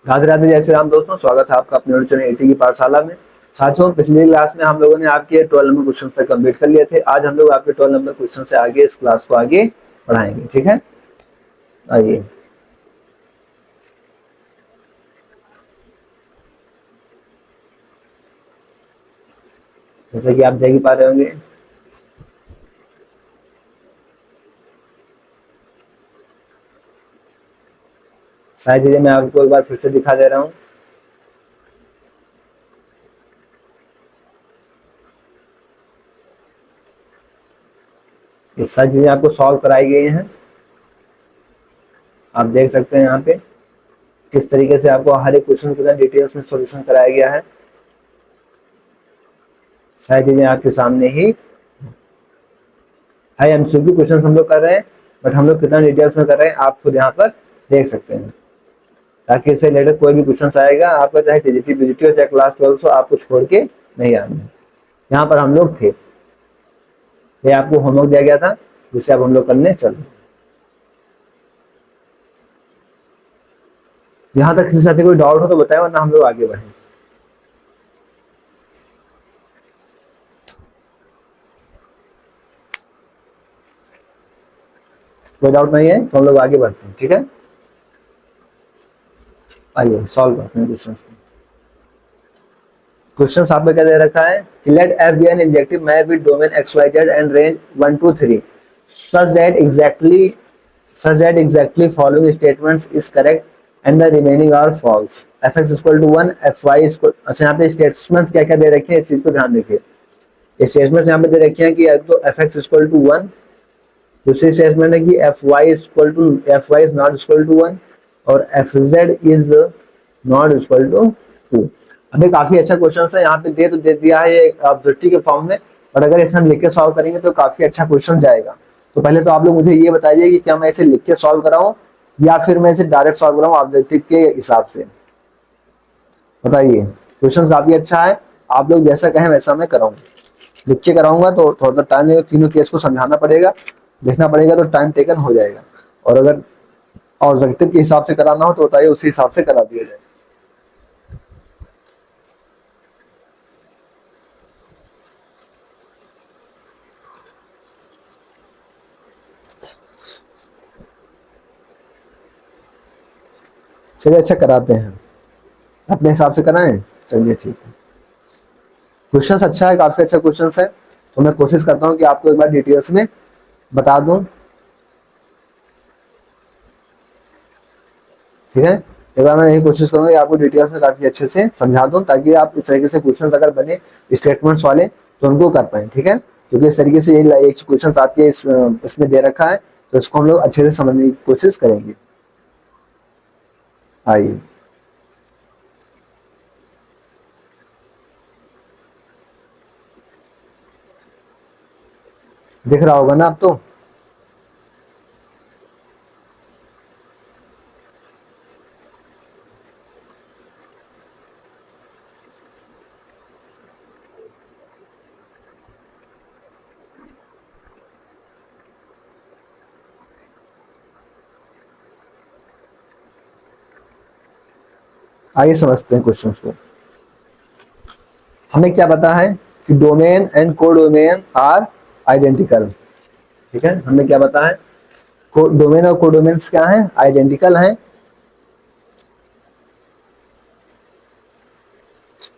राधे राधे, जय श्री राम दोस्तों। स्वागत है आपका अपने चैनल एटी की पाठशाला में। साथियों, पिछली क्लास में हम लोगों ने आपके 12 नंबर क्वेश्चन से कंप्लीट कर लिए थे। आज हम लोग आपके 12 नंबर क्वेश्चन से आगे इस क्लास को आगे बढ़ाएंगे। ठीक है, आइए। जैसे कि आप देख ही पा रहे होंगे, सारी चीजें मैं आपको एक बार फिर से दिखा दे रहा हूँ। ये सारी चीजें आपको सॉल्व कराई गई हैं। आप देख सकते हैं यहाँ पे किस तरीके से आपको हर एक क्वेश्चन का डिटेल्स में सॉल्यूशन कराया गया है। सारी चीजें आपके सामने ही है। एमसीक्यू क्वेश्चन हम लोग कर रहे हैं, बट हम लोग कितना डिटेल्स में कर रहे हैं आप खुद यहाँ पर देख सकते हैं, ताकि इससे रिलेटेड कोई भी क्वेश्चन आएगा आपका, चाहे टीजीटी पीजीटी हो चाहे क्लास 12 हो, आपको छोड़ के नहीं आना है। यहाँ पर हम लोग थे, ये आपको होमवर्क दिया गया था जिसे अब हम लोग करने चल रहे हैं। यहाँ तक किसी साथी कोई डाउट हो तो बताए, वरना हम लोग आगे बढ़े। कोई डाउट नहीं है तो हम लोग आगे बढ़ते हैं। ठीक है, आइए सॉल्व करते हैं क्वेश्चन को। क्वेश्चन आपने क्या दे रखा है कि let F be an injective map with domain X Y Z and range 1 2 3 such that exactly following statements is correct and the remaining are false. fx equal to 1, fy equal, अच्छा यहाँ पे statements क्या क्या दे रखे हैं इस चीज को ध्यान रखिए। स्टेटमेंट्स यहाँ पे दे रखे हैं कि तो fx इक्वल टू 1, दूसरी स्टेटमेंट है कि fy equal to fy is not equal to 1 और fz is not equal to 2। अभी काफी अच्छा क्वेश्चन है, यहाँ पे दे तो दे दिया है ये ऑब्जेक्टिव के फॉर्म में, और अगर इसे हम लिख के सॉल्व करेंगे तो काफी अच्छा क्वेश्चन जाएगा। तो पहले तो आप लोग मुझे ये बताइए कि क्या मैं इसे लिख के सॉल्व कराऊं या फिर मैं इसे डायरेक्ट सॉल्व कराऊं ऑब्जेक्टिव के हिसाब से। बताइए, क्वेश्चन काफी अच्छा है, आप लोग जैसा कहें वैसा मैं कराऊंगा। लिख के कराऊंगा तो थोड़ा सा टाइम लगेगा, तीनों केस को समझाना पड़ेगा, देखना पड़ेगा, तो टाइम टेकन हो जाएगा। और अगर ऑब्जेक्टिव के हिसाब से कराना हो तो बताइए, उसी हिसाब से करा दिया जाए। चलिए अच्छा कराते हैं, अपने हिसाब से कराएं। चलिए ठीक है, क्वेश्चन अच्छा है, काफी अच्छा क्वेश्चन है, तो मैं कोशिश करता हूँ कि आपको एक बार डिटेल्स में बता दूं। ठीक है, एक बार मैं यही कोशिश करूंगा कि आपको डिटेल्स में काफी अच्छे से समझा दूं, ताकि आप इस तरीके से क्वेश्चन अगर बने स्टेटमेंट्स वाले तो उनको कर पाए। ठीक है, क्योंकि इस तरीके से ये एक क्वेश्चन आपके इसमें दे रखा है, तो इसको हम लोग अच्छे से समझने की कोशिश करेंगे। आइए, दिख रहा होगा ना आप तो। आइए समझते हैं क्वेश्चन को। हमें क्या पता है कि domain and codomain are identical. ठीक है, हमें क्या पता है, डोमेन और कोडोमेन्स क्या है, आइडेंटिकल हैं।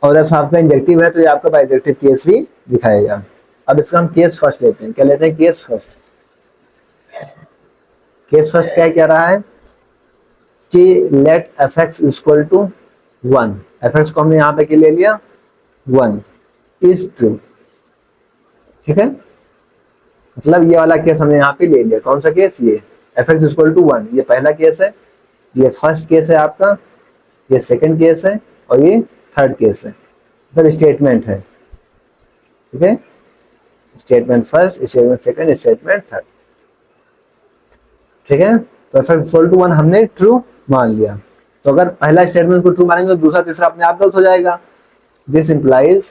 और एफ आपका इंजेक्टिव है तो ये आपका बाइजेक्टिव केस भी दिखाएगा। अब इसका हम केस फर्स्ट लेते हैं। क्या लेते हैं, केस फर्स्ट। केस फर्स्ट क्या कह रहा है कि let F x equal to 1, F X को हमने यहाँ पे क्या ले लिया 1 इज ट्रू। ठीक है, मतलब ये वाला केस हमने यहाँ पे ले लिया। कौन सा केस, ये एफ एक्स इक्वल टू 1, ये पहला केस है, ये फर्स्ट केस है आपका, ये सेकंड केस है, और ये थर्ड केस है, मतलब स्टेटमेंट है। ठीक है, statement first, statement second, statement third. ठीक है, तो एफ एक्स इक्वल टू 1 हमने ट्रू मान लिया। तो अगर पहला स्टेटमेंट को ट्रू मानेंगे तो दूसरा तीसरा अपने आप गलत हो जाएगा। This implies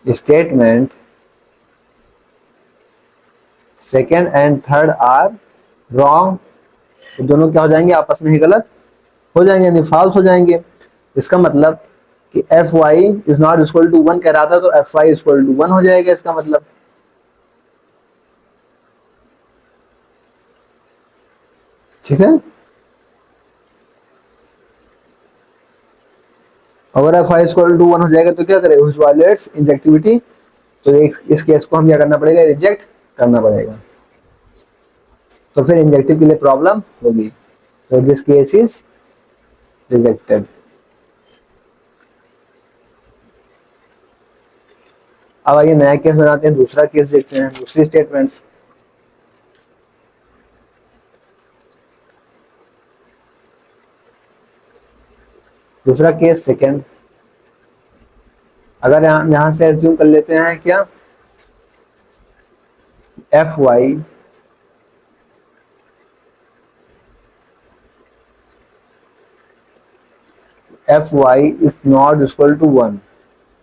statement second and third are wrong तो दोनों क्या हो जाएंगे, आपस में ही गलत हो जाएंगे, यानी फॉल्स हो जाएंगे। इसका मतलब कि F Y is not equal to one कह रहा था, तो F Y equal to one हो जाएगा इसका मतलब। ठीक है, अगर F I equal to one हो जाएगा तो क्या करें, व्हिच वायलेट्स इंजेक्टिविटी, तो इस केस को हम क्या करना पड़ेगा, रिजेक्ट करना पड़ेगा, तो फिर इंजेक्टिव के लिए प्रॉब्लम होगी, तो दिस केस इज रिजेक्टेड। अब आइए नया केस बनाते हैं, दूसरा केस देखते हैं, दूसरी स्टेटमेंट्स। दूसरा केस सेकेंड, अगर यहां से एज्यूम कर लेते हैं क्या, F Y F Y is not equal to one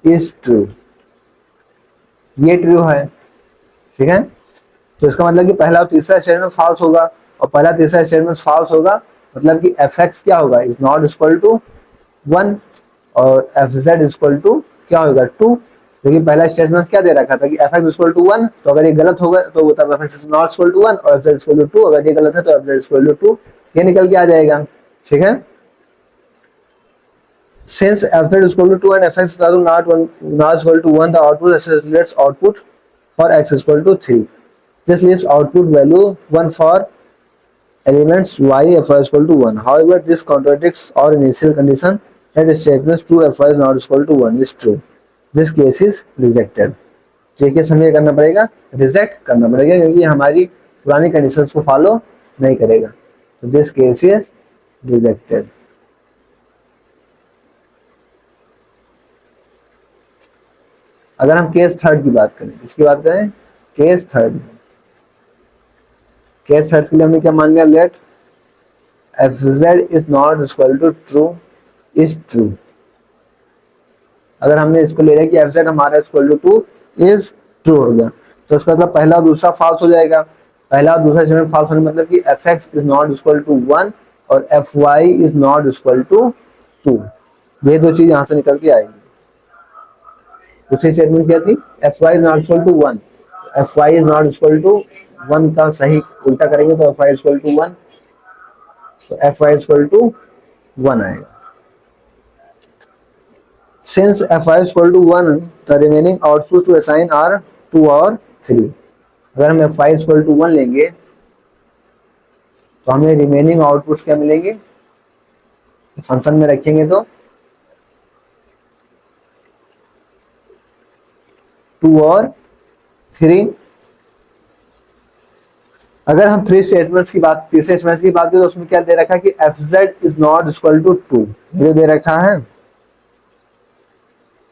is true, ये ट्रू है। ठीक है, तो इसका मतलब कि पहला और तीसरा स्टेटमेंट फॉल्स होगा, और पहला तीसरा स्टेटमेंट फॉल्स होगा, मतलब कि एफ एक्स क्या होगा, is not equal to one, और एफ जेड इक्वल टू क्या होगा, टू। क्योंकि पहला स्टेटमेंट क्या दे रखा था कि F x equal to one, तो अगर ये गलत होगा तो तब f x is not equal to one, और F Z equal to two, अगर ये गलत है तो f Z equal to two, ये निकल के आ जाएगा। ठीक है, since f z is equal to 2 and f x is also not equal to 1, the output accelerates output for x is equal to 3. This leaves output value 1 for elements y f y is equal to 1. However, this contradicts our initial condition that statements 2 f y is not equal to 1 is true. This case is rejected. ये case हमें करना पड़ेगा, reject करना पड़ेगा, क्योंकि हमारी पुरानी conditions को फॉलो नहीं करेगा, तो दिस केस इज रिजेक्टेड। अगर हम केस थर्ड की बात करें, किसकी बात करें, केस थर्ड। केस थर्ड के लिए हमने क्या मान लिया, let F Z is not equal to true is true. अगर हमने इसको ले लिया कि एफ जेड हमारा equal to two is true हो गया, तो इसका मतलब पहला और दूसरा फॉल्स हो जाएगा। पहला और दूसरा स्टेटमेंट फॉल्स होने मतलब कि F x is not equal to one और f Y is not equal to two, ये दो चीज यहां से निकल के आएगी। दूसरी स्टेटमेंट क्या थी, f Y is not equal to one, f Y is not equal to one का सही उल्टा करेंगे तो F Y equal to one, तो F Y equal to one आएगा। Since fi is equal to 1, the remaining outputs to assign are 2 और 3। अगर हम fi is equal to 1 लेंगे तो हमें रिमेनिंग आउटपुट्स क्या मिलेंगे, फंक्शन में रखेंगे तो 2 और 3। अगर हम थ्री स्टेटमेंट्स की बात, तीसरे स्टेटमेंट्स की बात करें तो उसमें क्या दे रखा है कि F Z is not equal to two, ये दे रखा है।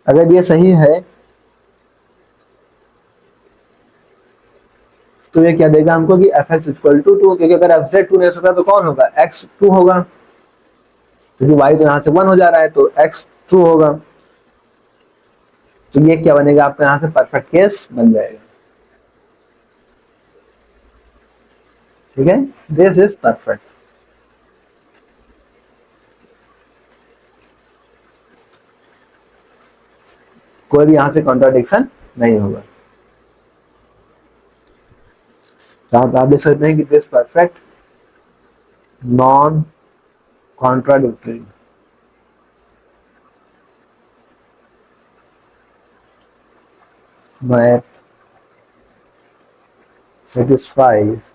अगर ये सही है तो ये क्या देगा हमको कि F x equal to two, क्योंकि अगर एफ जेड टू नहीं हो सकता तो कौन होगा, एक्स टू होगा, क्योंकि वाई तो यहां से वन हो जा रहा है तो एक्स ट्रू होगा। तो ये क्या बनेगा आपका, यहां से परफेक्ट केस बन जाएगा। ठीक है, दिस इज परफेक्ट। कोई भी यहां से कॉन्ट्राडिक्शन नहीं होगा, तो आप देख सकते हैं कि this perfect non contradictory. Map satisfies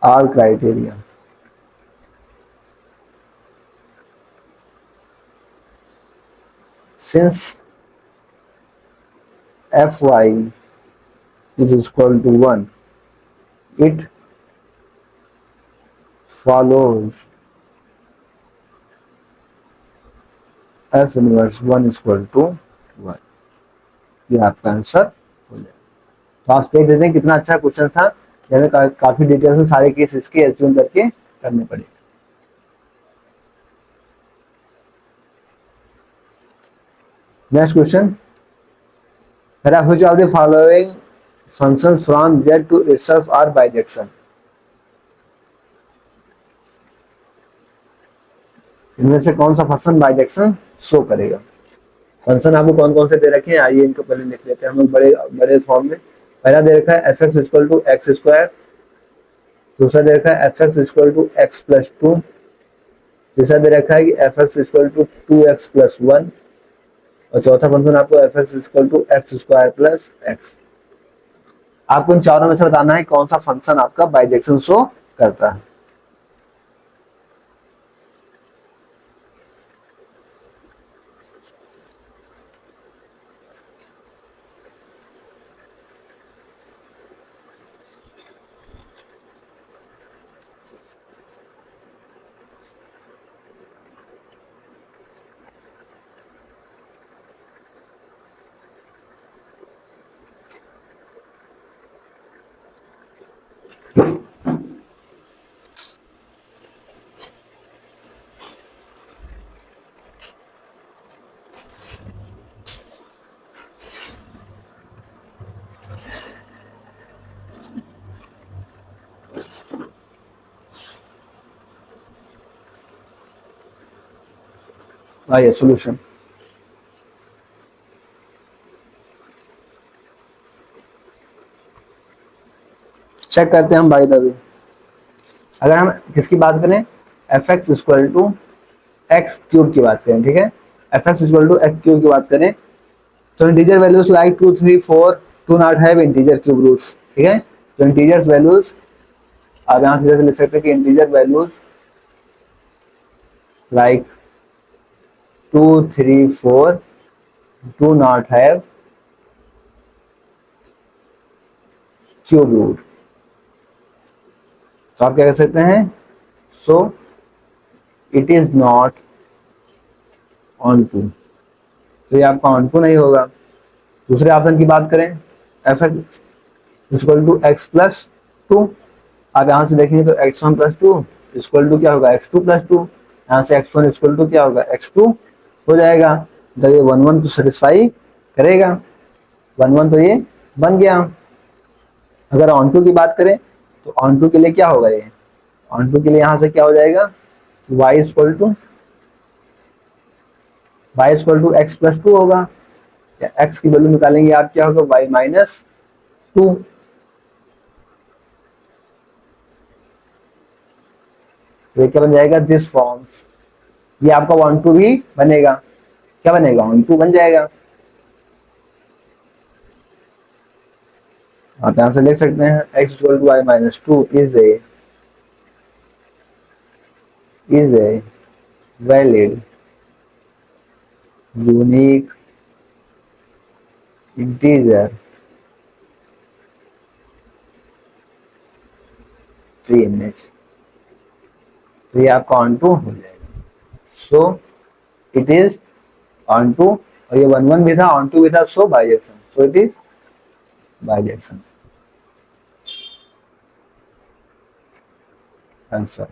all criteria। Since fy is equal to 1, it follows f inverse 1 equal to 1। ये आपका आंसर हो जाएगा। तो आप देख देते हैं कितना अच्छा क्वेश्चन था, हमें काफी डिटेल्स में सारे केस इसके एज्यूम करके करने पड़े। Next question, which of the following function from Z to itself are bijection. इनमें से कौन सा फंक्शन बाइजेक्शन शो करेगा? फंक्शन आपको कौन कौन से दे रखे हैं, आइए इनको पहले लिख लेते हैं हम लोग बड़े बड़े फॉर्म में। पहला दे रखा है F x equal to X square, दूसरा दे रखा है F x equal to x plus two, तीसरा दे रखा है कि F x equal to two x plus one, और चौथा फंक्शन आपको F x equal to X square plus X. आपको इन चारों में से बताना है कौन सा फंक्शन आपका बाइजेक्शन शो करता है। आइए सॉल्यूशन चेक करते हैं हम बाय द वे। अगर हम किसकी बात करें, f x equal to x cube की बात करें, ठीक है, F x equal to x cube की बात करें, तो integer values like 2 3 4 do not have integer cube roots, ठीक है। तो इंटीजर्स वैल्यूज आप यहाँ सीधे से लिख सकते हैं कि integer values like 2 3 4 do not have cube root. तो आप क्या कह सकते हैं, so it is not onto, तो ये आपका ऑन टू नहीं होगा। दूसरे ऑप्शन की बात करें, f x equal to x plus two, आप यहाँ से देखेंगे तो x one plus two equal to क्या होगा, एक्स टू प्लस टू, यहाँ से एक्स वन इक्वल टू क्या होगा, एक्स टू हो जाएगा। तो ये वन वन तो सेटिस्फाई करेगा, वन वन तो ये बन गया। अगर ऑन टू की बात करें तो ऑन टू के लिए क्या होगा, ये ऑन टू के लिए यहाँ से क्या हो जाएगा, y equal to x plus two होगा, या x की वैल्यू निकालेंगे आप, क्या होगा y माइनस टू। ये क्या बन जाएगा, दिस फॉर्म्स, ये आपका वन टू भी बनेगा, क्या बनेगा, ऑन टू बन जाएगा। आप यहां से लिख सकते हैं x equal to y minus two is a valid unique integer pre image. तो ये आपका ऑन टू हो जाएगा, so it is onto, और ये वन वन भी था, ऑन टू भी था, so bijection, so it is bijection answer.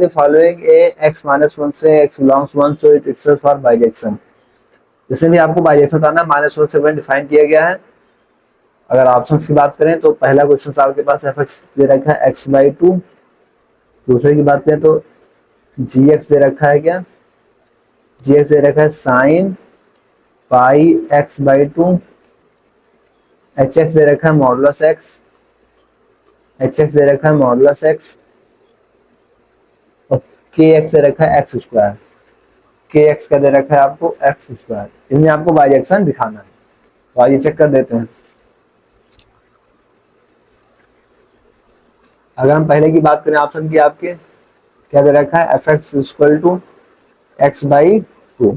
Following A x minus one से x belongs one, so it itself are bijection. इसमें भी आपको बाइजेक्शन बताना, माइनस वन से वन डिफाइन किया गया है। अगर ऑप्शंस की बात करें तो पहला क्वेश्चन आपके पास एफ एक्स दे रखा है एक्स बाई टू, दूसरे की बात करें तो जी एक्स दे रखा है, क्या जी एक्स दे रखा है sine pi x by two, h x दे रखा है मॉडुलस एक्स, एच एक्स दे रखा है मॉडुलस एक्स, और के एक्स दे रखा है एक्स स्क्वायर, के एक्स का दे रखा है आपको एक्स स्क्वायर। इनमें आपको बाइजेक्शन दिखाना है, तो आइए चेक कर देते हैं। अगर हम पहले की बात करें ऑप्शन की, आपके क्या दे रखा है, F x equal to x by two,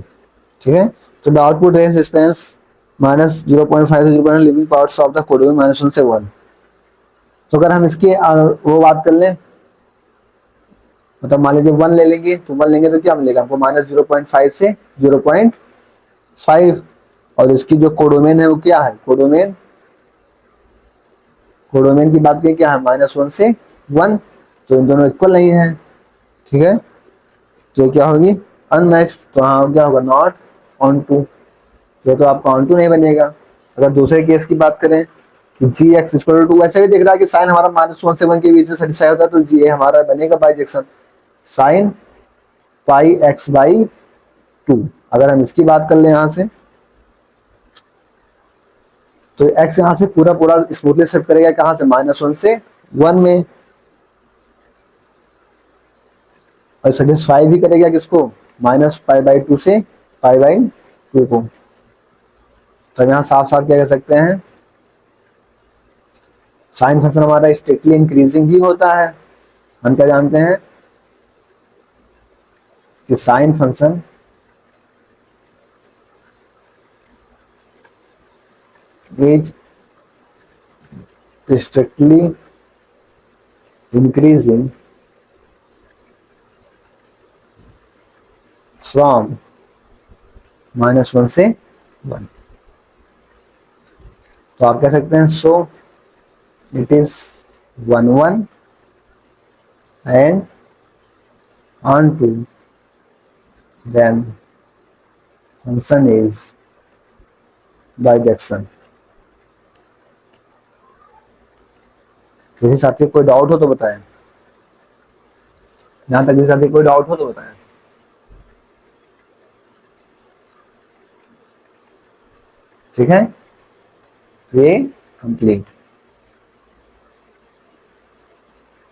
ठीक है। तो the output range spans minus 0.5 से 0.1 leaving parts of the codomain minus one से वन। तो अगर हम इसके वो बात कर लें, मतलब मान लीजिए वन ले लेंगे, तो वन लेंगे तो क्या मिलेगा हमको, माइनस 0.5 से 0.5, और इसकी जो कोडोमेन है वो क्या है, कोडोमेन की बात करें क्या है, माइनस वन से वन, तो इन दोनों इक्वल नहीं है, ठीक है। तो क्या होगी, अनमैच्ड, तो हाँ क्या होगा, नॉट ऑन टू। ये तो आपका ऑन टू नहीं बनेगा। अगर दूसरे केस की बात करें कि जी एक्स इक्वल टू, वैसे भी दिख रहा है कि साइन हमारा -1 से 1 के बीच में सेटिस्फाई होता है, तो जी हमारा बनेगा bijection sign pi x by 2। अगर हम इसकी बात कर ले यहाँ से, तो एक्स यहाँ से पूरा पूरा स्मूथली शिफ्ट करेगा कहाँ से, -1 से 1 में, और सेटिस्फाई भी करेगा किसको, -π/2 से π/2 को। तो यहाँ साफ साफ क्या कह सकते हैं, साइन फंक्शन हमारा स्ट्रिक्टली इंक्रीजिंग ही होता है। हम क्या जानते हैं कि sine function is strictly increasing from -1 से 1। तो आप कह सकते हैं सो it is 1 1 and on 2, then function is bijection। किसी साथी कोई डाउट हो तो बताएं, यहां तक किसी साथी कोई डाउट हो तो बताएं। ठीक है, ये कंप्लीट।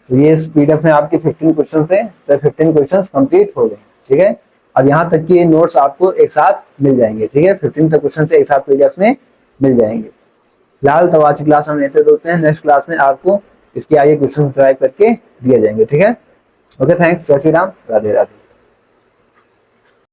तो ये इस पीडीएफ में आपके 15 क्वेश्चन थे, तो 15 क्वेश्चन कंप्लीट हो गए। ठीक है, अब यहाँ तक की नोट्स आपको एक साथ मिल जाएंगे। ठीक है, 15 तक क्वेश्चन से एक साथ पीडीएफ में मिल जाएंगे। फिलहाल तो आज की क्लास हम ऐसे होते हैं, नेक्स्ट क्लास में आपको इसके आगे क्वेश्चन ड्राइव करके दिए जाएंगे। ठीक है, ओके, थैंक्स, जय श्री राम, राधे राधे।